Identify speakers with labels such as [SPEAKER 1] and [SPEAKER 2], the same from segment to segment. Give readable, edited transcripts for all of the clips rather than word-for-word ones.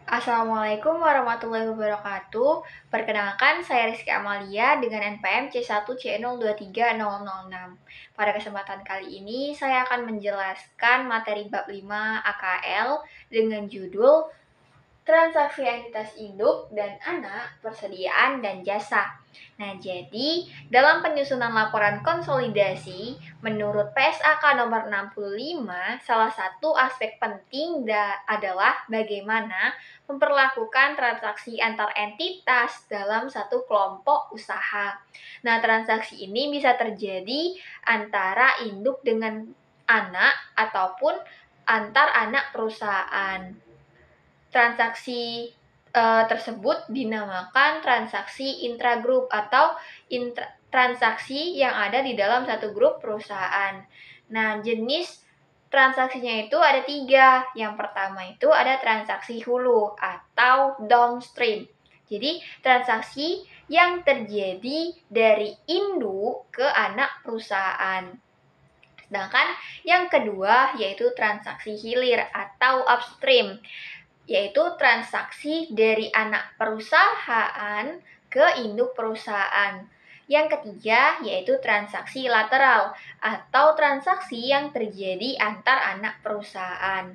[SPEAKER 1] Assalamualaikum warahmatullahi wabarakatuh. Perkenalkan, saya Rizky Amalia dengan NPM C1C023006. Pada kesempatan kali ini, saya akan menjelaskan materi bab 5 AKL dengan judul Transaksi entitas induk dan anak, persediaan dan jasa. Nah, jadi dalam penyusunan laporan konsolidasi, menurut PSAK nomor 65, salah satu aspek penting adalah bagaimana memperlakukan transaksi antar entitas dalam satu kelompok usaha. Nah, transaksi ini bisa terjadi antara induk dengan anak ataupun antar anak perusahaan. Transaksi tersebut dinamakan transaksi intragrup atau transaksi yang ada di dalam satu grup perusahaan. Nah, jenis transaksinya itu ada 3. Yang pertama itu ada transaksi hulu atau downstream. Jadi, transaksi yang terjadi dari induk ke anak perusahaan. Sedangkan yang kedua yaitu transaksi hilir atau upstream, yaitu transaksi dari anak perusahaan ke induk perusahaan. Yang ketiga yaitu transaksi lateral atau transaksi yang terjadi antar anak perusahaan.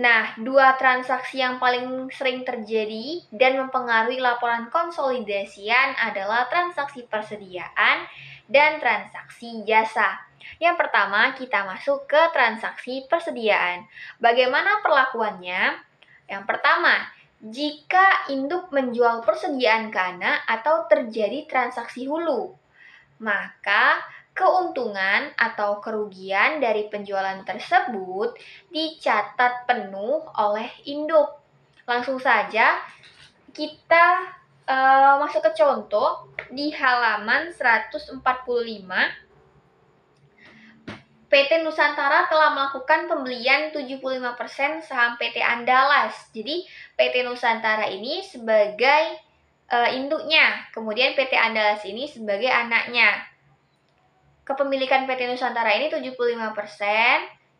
[SPEAKER 1] Nah, 2 transaksi yang paling sering terjadi dan mempengaruhi laporan konsolidasian adalah transaksi persediaan dan transaksi jasa. Yang pertama, kita masuk ke transaksi persediaan. Bagaimana perlakuannya? Yang pertama, jika induk menjual persediaan ke anak atau terjadi transaksi hulu, maka keuntungan atau kerugian dari penjualan tersebut dicatat penuh oleh induk. Langsung saja kita masuk ke contoh di halaman 145. PT Nusantara telah melakukan pembelian 75% saham PT Andalas. Jadi PT Nusantara ini sebagai induknya, kemudian PT Andalas ini sebagai anaknya. Kepemilikan PT Nusantara ini 75%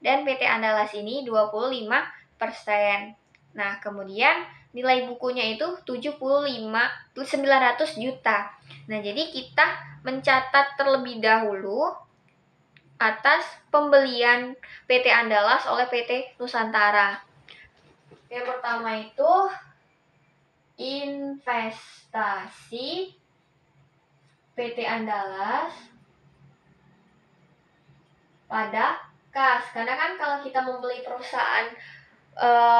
[SPEAKER 1] dan PT Andalas ini 25%. Nah, kemudian nilai bukunya itu 900 juta. Nah, jadi kita mencatat terlebih dahulu atas pembelian PT Andalas oleh PT Nusantara. Yang pertama itu investasi PT Andalas pada kas. Karena kan kalau kita membeli perusahaan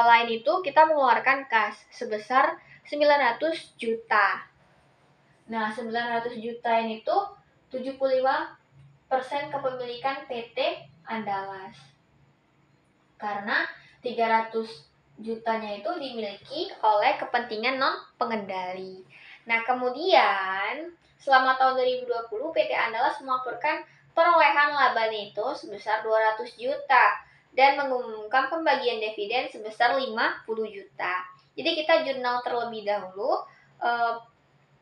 [SPEAKER 1] lain itu kita mengeluarkan kas sebesar 900 juta. Nah, 900 juta ini tuh 75% kepemilikan PT Andalas. Karena 300 jutanya itu dimiliki oleh kepentingan non-pengendali. Nah, kemudian selama tahun 2020 PT Andalas melaporkan perolehan laba neto sebesar 200 juta dan mengumumkan pembagian dividen sebesar 50 juta. Jadi kita jurnal terlebih dahulu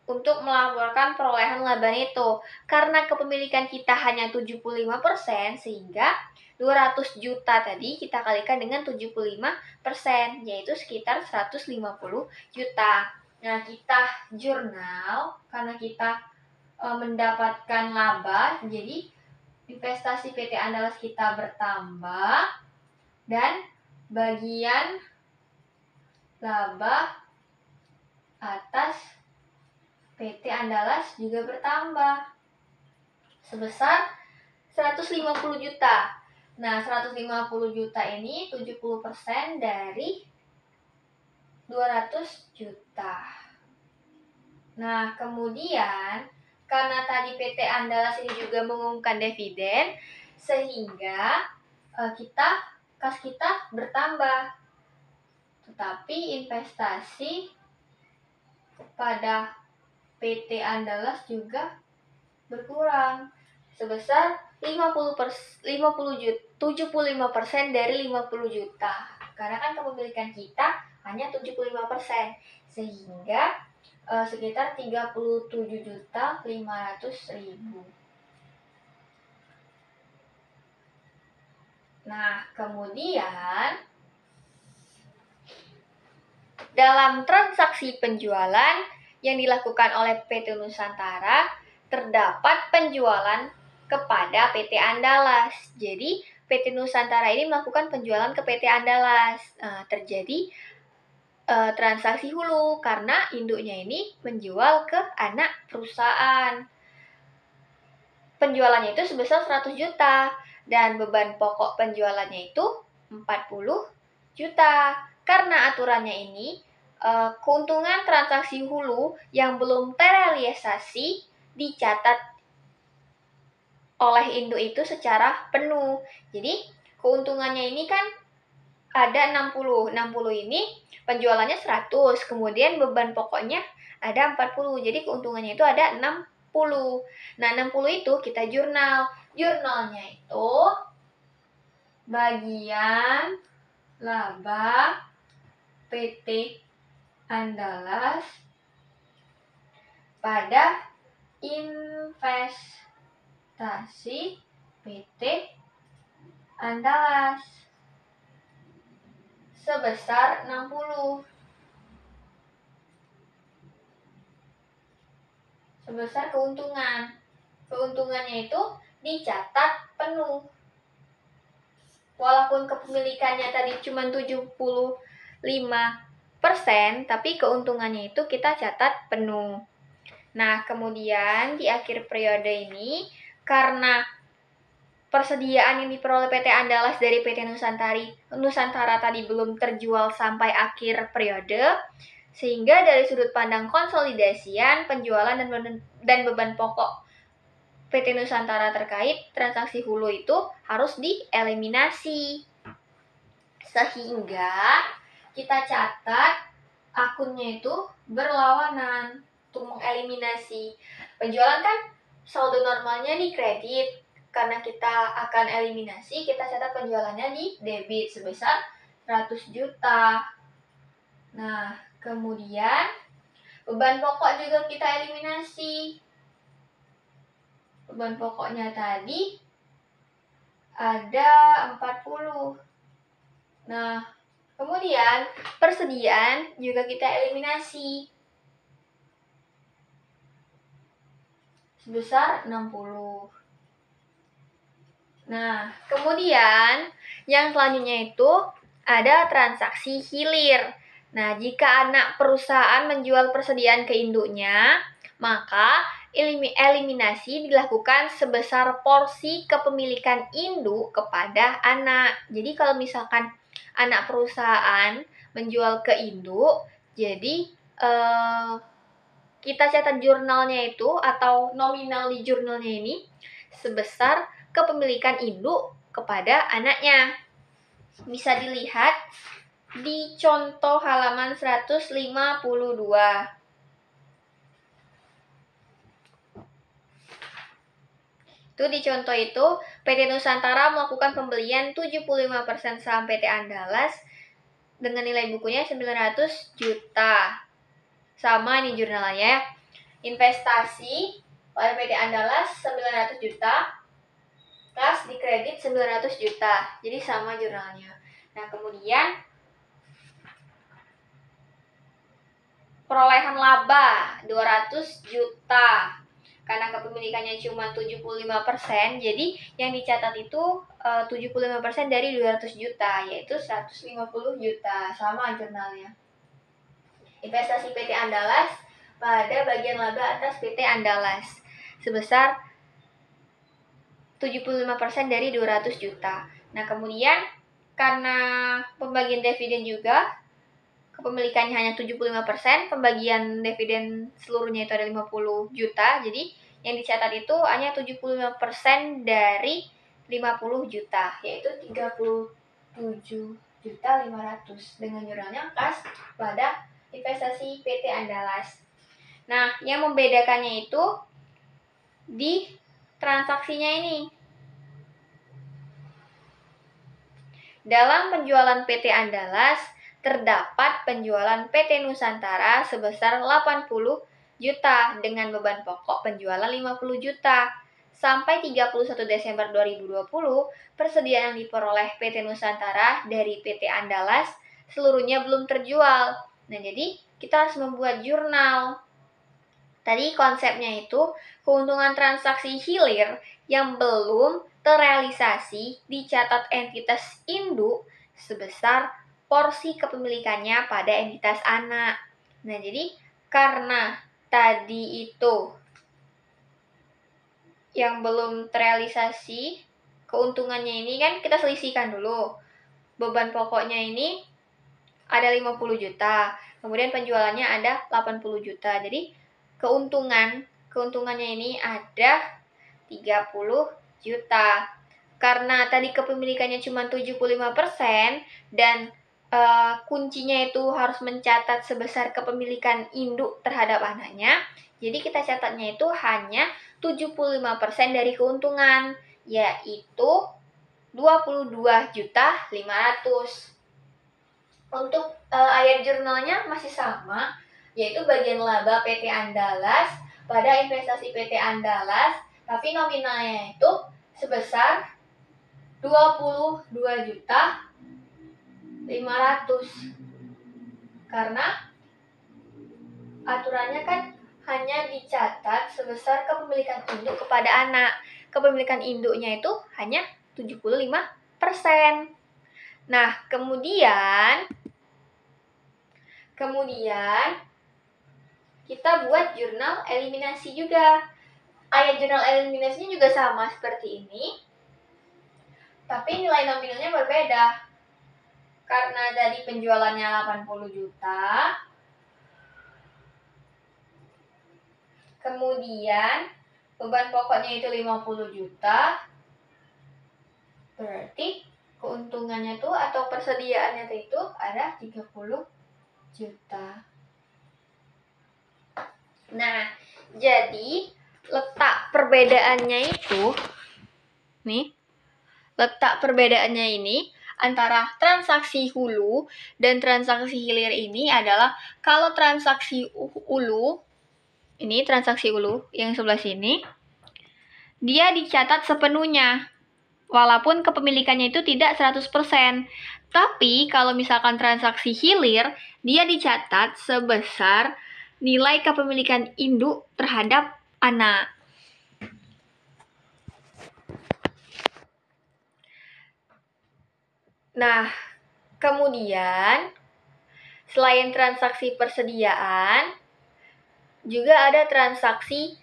[SPEAKER 1] untuk melaporkan perolehan laba neto. Karena kepemilikan kita hanya 75%, sehingga 200 juta tadi kita kalikan dengan 75%, yaitu sekitar 150 juta. Nah, kita jurnal karena kita mendapatkan laba, jadi investasi PT Andalas kita bertambah dan bagian laba atas PT Andalas juga bertambah sebesar 150 juta. Nah, 150 juta ini 70% dari 200 juta. Nah, kemudian karena tadi PT Andalas ini juga mengumumkan dividen, sehingga kas kita bertambah. Tetapi investasi pada PT Andalas juga berkurang sebesar 75% dari 50 juta. Karena kan kepemilikan kita hanya 75%, sehingga sekitar 37.500.000. Nah, kemudian Dalam transaksi penjualan yang dilakukan oleh PT Nusantara, terdapat penjualan kepada PT Andalas. Jadi, PT Nusantara ini melakukan penjualan ke PT Andalas. Terjadi transaksi hulu karena induknya ini menjual ke anak perusahaan. Penjualannya itu sebesar 100 juta dan beban pokok penjualannya itu 40 juta. Karena aturannya ini, keuntungan transaksi hulu yang belum terrealisasi dicatat oleh induk itu secara penuh. Jadi, keuntungannya ini kan ada 60. 60 ini penjualannya 100, kemudian beban pokoknya ada 40. Jadi, keuntungannya itu ada 60. Nah, 60 itu kita jurnal. Jurnalnya itu bagian laba PT Andalas pada investasi PT Andalas sebesar 60. Sebesar keuntungan. Keuntungannya itu dicatat penuh. Walaupun kepemilikannya tadi cuma 75%, tapi keuntungannya itu kita catat penuh. Nah, kemudian di akhir periode ini, karena persediaan yang diperoleh PT Andalas dari PT Nusantara tadi belum terjual sampai akhir periode, sehingga dari sudut pandang konsolidasian, penjualan dan beban pokok PT Nusantara terkait transaksi hulu itu harus dieliminasi. Sehingga kita catat akunnya itu berlawanan untuk mengeliminasi. Penjualan kan saldo normalnya di kredit. Karena kita akan eliminasi, kita catat penjualannya di debit sebesar 100 juta. Nah, kemudian beban pokok juga kita eliminasi. Beban pokoknya tadi ada 40. Nah, kemudian persediaan juga kita eliminasi sebesar 60. Nah, kemudian yang selanjutnya itu ada transaksi hilir. Nah, jika anak perusahaan menjual persediaan ke induknya, maka eliminasi dilakukan sebesar porsi kepemilikan induk kepada anak. Jadi kalau misalkan anak perusahaan menjual ke induk, jadi kita catat jurnalnya itu atau nominal di jurnalnya ini sebesar kepemilikan induk kepada anaknya. Bisa dilihat di contoh halaman 152. Itu di contoh itu, PT Nusantara melakukan pembelian 75% saham PT Andalas dengan nilai bukunya 900 juta. Sama nih jurnalnya. Investasi oleh PT Andalas 900 juta. Kas di kredit 900 juta. Jadi sama jurnalnya. Nah, kemudian perolehan laba 200 juta. Karena kepemilikannya cuma 75%, jadi yang dicatat itu 75% dari 200 juta, yaitu 150 juta. Sama jurnalnya. Investasi PT Andalas pada bagian laba atas PT Andalas sebesar 75% dari 200 juta. Nah, kemudian karena pembagian dividen juga, kepemilikannya hanya 75%, pembagian dividen seluruhnya itu ada 50 juta, jadi yang dicatat itu hanya 75% dari 50 juta, yaitu 37.500.000 dengan jurnalnya kas pada investasi PT Andalas. Nah, yang membedakannya itu di transaksinya ini. Dalam penjualan PT Andalas, terdapat penjualan PT Nusantara sebesar 80 juta dengan beban pokok penjualan 50 juta. Sampai 31 Desember 2020, persediaan yang diperoleh PT Nusantara dari PT Andalas seluruhnya belum terjual. Nah, jadi kita harus membuat jurnal. Tadi konsepnya itu keuntungan transaksi hilir yang belum terrealisasi dicatat entitas induk sebesar porsi kepemilikannya pada entitas anak. Nah, jadi karena tadi itu yang belum terrealisasi keuntungannya ini kan kita selisihkan dulu. Beban pokoknya ini ada 50 juta, kemudian penjualannya ada 80 juta. Jadi keuntungannya ini ada 30 juta. Karena tadi kepemilikannya cuma 75% dan kuncinya itu harus mencatat sebesar kepemilikan induk terhadap anaknya. Jadi kita catatnya itu hanya 75% dari keuntungan, yaitu 22.500.000. Untuk ayat jurnalnya masih sama, yaitu bagian laba PT Andalas pada investasi PT Andalas, tapi nominalnya itu sebesar 22.500.000. Karena aturannya kan hanya dicatat sebesar kepemilikan induk kepada anak. Kepemilikan induknya itu hanya 75%. Nah, kemudian kita buat jurnal eliminasi juga. Ayat jurnal eliminasinya juga sama seperti ini, tapi nilai nominalnya berbeda. Karena dari penjualannya 80 juta, kemudian beban pokoknya itu 50 juta, berarti keuntungannya tuh atau persediaannya itu ada 30 juta. Nah, jadi letak perbedaannya ini antara transaksi hulu dan transaksi hilir ini adalah kalau transaksi hulu yang sebelah sini dia dicatat sepenuhnya walaupun kepemilikannya itu tidak 100%. Tapi kalau misalkan transaksi hilir dia dicatat sebesar nilai kepemilikan induk terhadap anak. Nah, kemudian selain transaksi persediaan, juga ada transaksi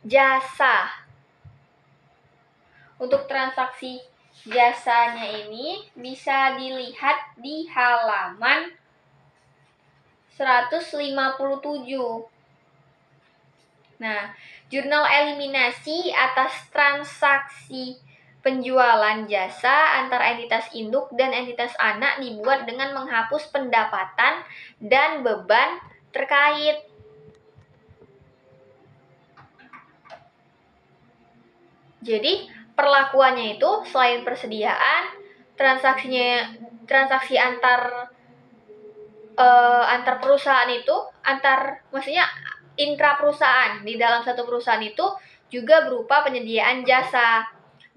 [SPEAKER 1] jasa. Untuk transaksi jasanya ini bisa dilihat di halaman 157. Nah, jurnal eliminasi atas transaksi penjualan jasa antara entitas induk dan entitas anak dibuat dengan menghapus pendapatan dan beban terkait. Jadi, perlakuannya itu selain persediaan, transaksi antar perusahaan itu, maksudnya intra perusahaan di dalam satu perusahaan itu juga berupa penyediaan jasa.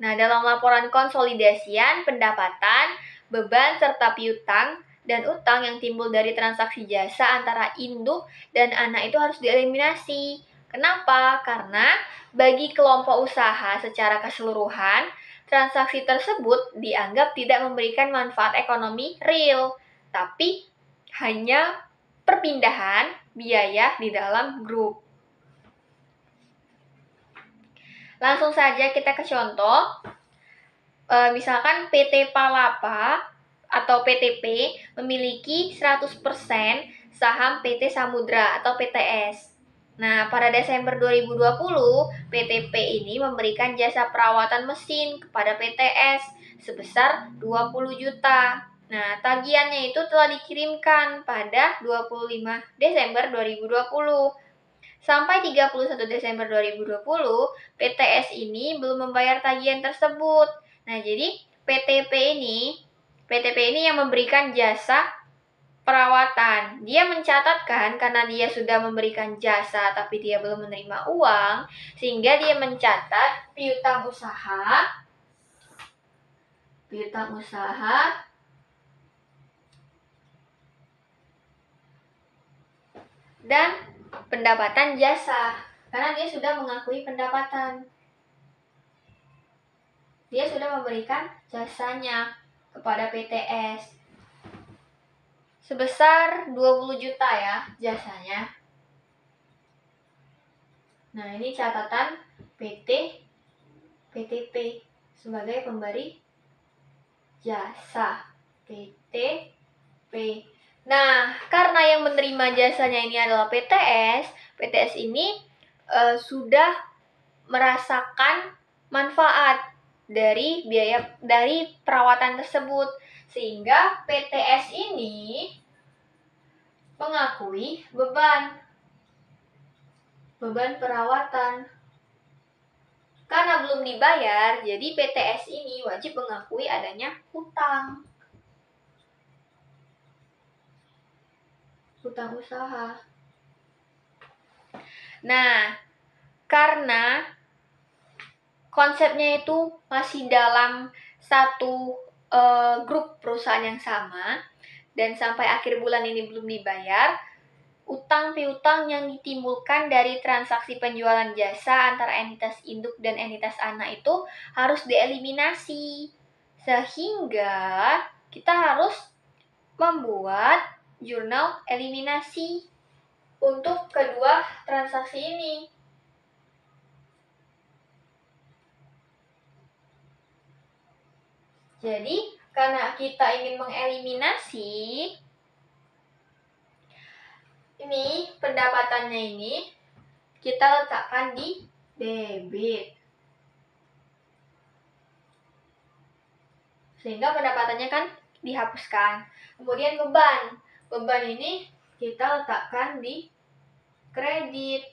[SPEAKER 1] Nah, dalam laporan konsolidasian pendapatan, beban serta piutang dan utang yang timbul dari transaksi jasa antara induk dan anak itu harus dieliminasi. Kenapa? Karena bagi kelompok usaha secara keseluruhan, transaksi tersebut dianggap tidak memberikan manfaat ekonomi real, tapi hanya perpindahan biaya di dalam grup. Langsung saja kita ke contoh. Misalkan PT Palapa atau PTP memiliki 100% saham PT Samudra atau PTS. Nah, pada Desember 2020, PTP ini memberikan jasa perawatan mesin kepada PTS sebesar 20 juta. Nah, tagihannya itu telah dikirimkan pada 25 Desember 2020. Sampai 31 Desember 2020, PTS ini belum membayar tagihan tersebut. Nah, jadi PTP ini yang memberikan jasa perawatan. Dia mencatatkan karena dia sudah memberikan jasa tapi dia belum menerima uang, sehingga dia mencatat piutang usaha dan pendapatan jasa, karena dia sudah mengakui pendapatan. Dia sudah memberikan jasanya kepada PTS. Sebesar 20 juta ya jasanya. Nah, ini catatan PTP sebagai pemberi jasa. PTP. Nah, karena yang menerima jasanya ini adalah PTS ini sudah merasakan manfaat dari perawatan tersebut, sehingga PTS ini mengakui beban perawatan. Karena belum dibayar, jadi PTS ini wajib mengakui adanya hutang usaha. Nah, karena konsepnya itu masih dalam satu grup perusahaan yang sama, dan sampai akhir bulan ini belum dibayar, utang piutang yang ditimbulkan dari transaksi penjualan jasa antara entitas induk dan entitas anak itu harus dieliminasi. Sehingga kita harus membuat jurnal eliminasi untuk kedua transaksi ini. Jadi, karena kita ingin mengeliminasi, ini pendapatannya ini kita letakkan di debit. Sehingga pendapatannya kan dihapuskan. Kemudian beban. Beban ini kita letakkan di kredit.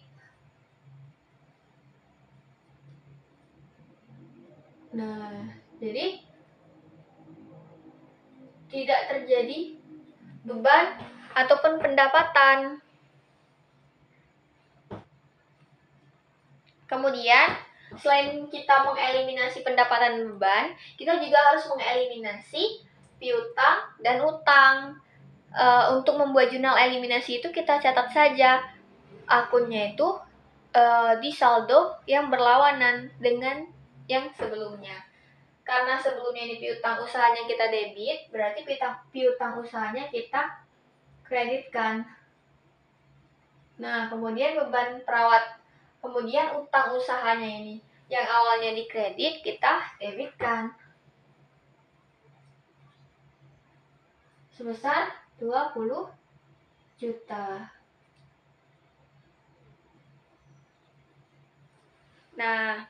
[SPEAKER 1] Nah, jadi tidak terjadi beban ataupun pendapatan. Kemudian, selain kita mengeliminasi pendapatan dan beban, kita juga harus mengeliminasi piutang dan utang. Untuk membuat jurnal eliminasi itu kita catat saja akunnya itu di saldo yang berlawanan dengan yang sebelumnya. Karena sebelumnya ini piutang usahanya kita debit, berarti piutang usahanya kita kreditkan. Nah, kemudian kemudian utang usahanya ini yang awalnya dikredit kita debitkan sebesar 20 juta. Nah,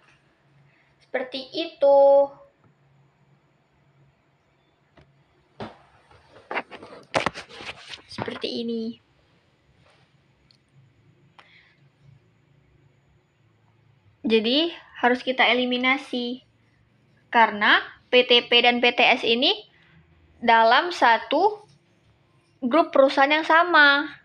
[SPEAKER 1] seperti itu. Seperti ini. Jadi, harus kita eliminasi. Karena PTP dan PTS ini dalam satu grup perusahaan yang sama.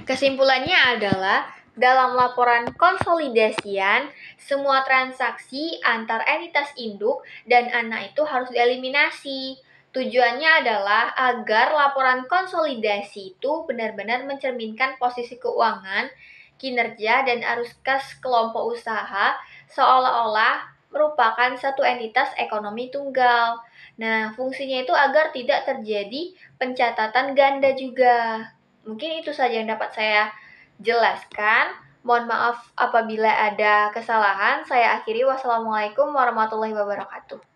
[SPEAKER 1] Kesimpulannya adalah, dalam laporan konsolidasian, semua transaksi antar entitas induk dan anak itu harus dieliminasi. Tujuannya adalah agar laporan konsolidasi itu benar-benar mencerminkan posisi keuangan, kinerja, dan arus kas kelompok usaha seolah-olah merupakan satu entitas ekonomi tunggal. Nah, fungsinya itu agar tidak terjadi pencatatan ganda juga. Mungkin itu saja yang dapat saya jelaskan. Mohon maaf apabila ada kesalahan. Saya akhiri. Wassalamualaikum warahmatullahi wabarakatuh.